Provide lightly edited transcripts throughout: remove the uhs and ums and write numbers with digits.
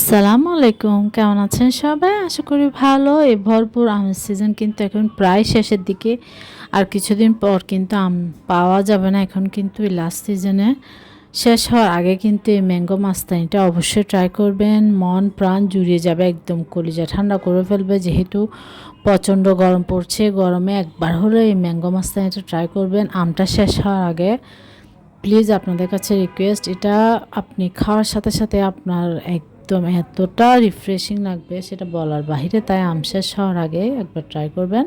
আসসালামু আলাইকুম, কেমন আছেন সবাই? আশা করি ভালো। এই ভরপুর আমের সিজন কিন্তু এখন প্রায় শেষের দিকে। আর কিছুদিন পর কিন্তু আম পাওয়া যাবে না। এখন কিন্তু এই লাস্ট সিজনে শেষ হওয়ার আগে কিন্তু এই ম্যাঙ্গো মাস্তানিটা অবশ্যই ট্রাই করবেন। মন প্রাণ জুড়িয়ে যাবে, একদম কলিজা ঠান্ডা করে ফেলবে। যেহেতু প্রচণ্ড গরম পড়ছে, গরমে একবার হলে এই ম্যাঙ্গো মাস্তানিটা ট্রাই করবেন আমটা শেষ হওয়ার আগে। প্লিজ আপনাদের কাছে রিকোয়েস্ট, এটা আপনি খাওয়ার সাথে সাথে আপনার একদম এতটা রিফ্রেশিং লাগবে সেটা বলার বাহিরে। তাই আম শেষ হওয়ার আগে একবার ট্রাই করবেন।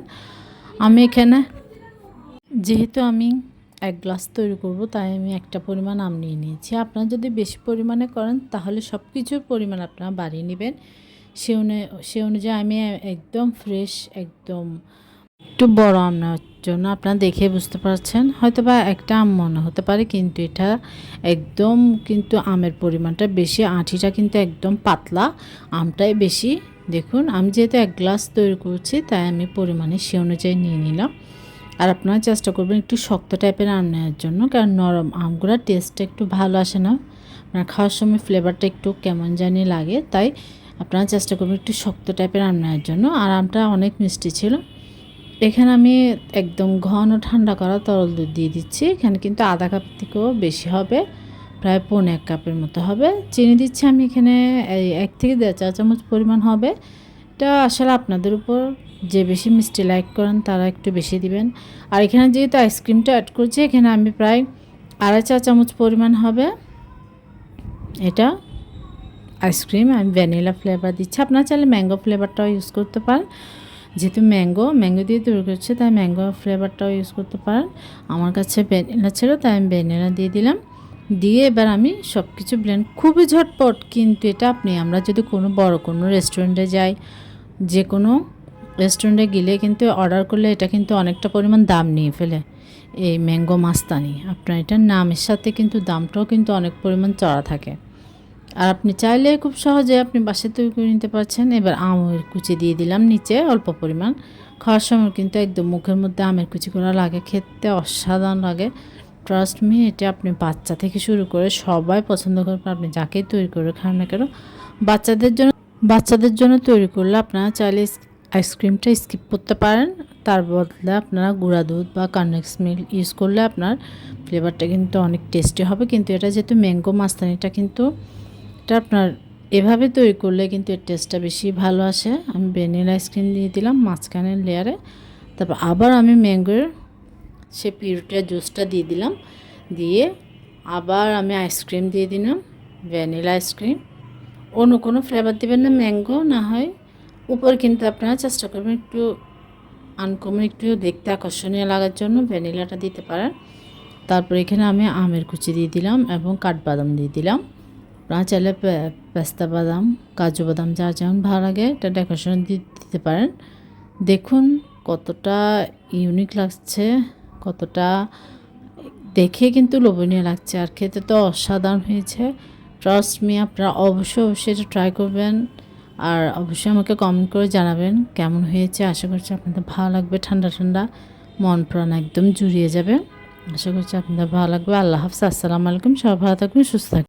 আমি এখানে যেহেতু আমি 1 গ্লাস তৈরি করব, তাই আমি একটা পরিমাণ আম নিয়ে নিয়েছি। আপনারা যদি বেশি পরিমাণে করেন তাহলে সব কিছুর পরিমাণ আপনারা বাড়িয়ে নেবেন। সে অনুযায়ী আমি একদম ফ্রেশ, একদম একটু বড় আম নেওয়ার জন্য আপনারা দেখে বুঝতে পারছেন, হয়তো বা একটা আম মনে হতে পারে, কিন্তু এটা একদম কিন্তু আমের পরিমাণটা বেশি, আঁটিটা কিন্তু একদম পাতলা, আমটাই বেশি। দেখুন, আমি যেহেতু 1 গ্লাস তৈরি করছি তাই আমি পরিমাণে সে অনুযায়ী নিয়ে নিলাম। আর আপনারা চেষ্টা করবেন একটু শক্ত টাইপের আম নেওয়ার জন্য, কারণ নরম আমগুলোর টেস্টটা একটু ভালো আসে না, আপনার খাওয়ার সময় ফ্লেভারটা একটু কেমন জানি লাগে। তাই আপনারা চেষ্টা করবেন একটু শক্ত টাইপের আম নেওয়ার জন্য। আর আমটা অনেক মিষ্টি ছিল। এখানে আমি একদম ঘন ঠান্ডা করা তরল দুধ দিয়ে দিচ্ছি। এখানে কিন্তু আধা কাপ থেকেও বেশি হবে, প্রায় 1.25 কাপের মতো হবে। চিনি দিচ্ছি আমি এখানে 1 থেকে 1.5 চা চামচ পরিমাণ হবে। এটা আসলে আপনাদের উপর, যে বেশি মিষ্টি লাইক করেন তারা একটু বেশি দিবেন। আর এখানে যেহেতু আইসক্রিমটা অ্যাড করছি, এখানে আমি প্রায় 2.5 চা চামচ পরিমাণ হবে। এটা আইসক্রিম আমি ভ্যানিলা ফ্লেভার দিচ্ছি, আপনারা চাইলে ম্যাঙ্গো ফ্লেভারটাও ইউজ করতে পারেন। যেহেতু ম্যাঙ্গো দিয়ে তৈরি করছে, তাই ম্যাঙ্গো ফ্লেভারটাও ইউজ করতে পারেন। আমার কাছে ভ্যানিলা ছিল তাই আমি ভ্যানিলা দিয়ে দিলাম। দিয়ে এবার আমি সব কিছু ব্লেন্ড, খুবই ঝটপট। কিন্তু এটা আমরা যদি বড় কোনো রেস্টুরেন্টে যাই, যে কোনো রেস্টুরেন্টে গেলে কিন্তু অর্ডার করলে এটা কিন্তু অনেকটা পরিমাণ দাম নিয়ে ফেলে, এই ম্যাঙ্গো মাস্তানি। আপনার এটার নামের সাথে কিন্তু দামটাও কিন্তু অনেক পরিমাণ চড়া থাকে। আর আপনি চাইলে খুব সহজে আপনি বাসায় তৈরি করে নিতে পারছেন। এবার আমের কুচি দিয়ে দিলাম নিচে অল্প পরিমাণ। খাওয়ার সময় কিন্তু একদম মুখের মধ্যে আমের কুচি করা লাগে, খেতে অসাধারণ লাগে। ট্রাস্ট মি, এটা আপনি বাচ্চা থেকে শুরু করে সবাই পছন্দ করবেন। আপনি যাকেই তৈরি করে খান না কেন, বাচ্চাদের জন্য তৈরি করলে আপনারা চাইলে আইসক্রিমটা স্কিপ করতে পারেন। তার বদলে আপনারা গুঁড়া দুধ বা কর্নফ্লেক্স মিল্ক ইউজ করলে আপনার ফ্লেভারটা কিন্তু অনেক টেস্টি হবে। কিন্তু এটা যেহেতু ম্যাঙ্গো মাস্তানিটা, কিন্তু এটা আপনার এভাবে তৈরি করলে কিন্তু এর টেস্টটা বেশি ভালো আসে। আমি ভ্যানিলা আইসক্রিম দিয়ে দিলাম মাঝখানের লেয়ারে। তারপর আবার আমি ম্যাঙ্গোর সে পিউরিটা জুসটা দিয়ে দিলাম। দিয়ে আবার আমি আইসক্রিম দিয়ে দিলাম, ভ্যানিলা আইসক্রিম। অন্য কোনো ফ্লেভার দেবেন না, ম্যাঙ্গো না হয় উপর। কিন্তু আপনারা চেষ্টা করবেন একটু আনকমন, একটু দেখতে আকর্ষণীয় লাগার জন্য ভ্যানিলাটা দিতে পারেন। তারপর এখানে আমি আমের কুচি দিয়ে দিলাম এবং কাঠবাদাম দিয়ে দিলাম। আপনারা চাইলে পেস্তা বাদাম, কাজু বাদাম যার যেমন ভালো লাগে এটা ডেকোরেশন দিতে পারেন। দেখুন কতটা ইউনিক লাগছে, কতটা দেখে কিন্তু লোভনীয় লাগছে, আর খেতে তো অসাধারণ হয়েছে। ট্রাস্ট মি, আপনারা অবশ্যই এটা ট্রাই করবেন। আর অবশ্যই আমাকে কমেন্ট করে জানাবেন কেমন হয়েছে। আশা করছি আপনাদের ভালো লাগবে। ঠান্ডা ঠান্ডা মন প্রাণ একদম জুড়িয়ে যাবে। আশা করছি আপনাদের ভালো লাগবে। আল্লাহ হাফেজ, আসসালামু আলাইকুম। সবাই ভালো থাকবেন, সুস্থ থাকবেন।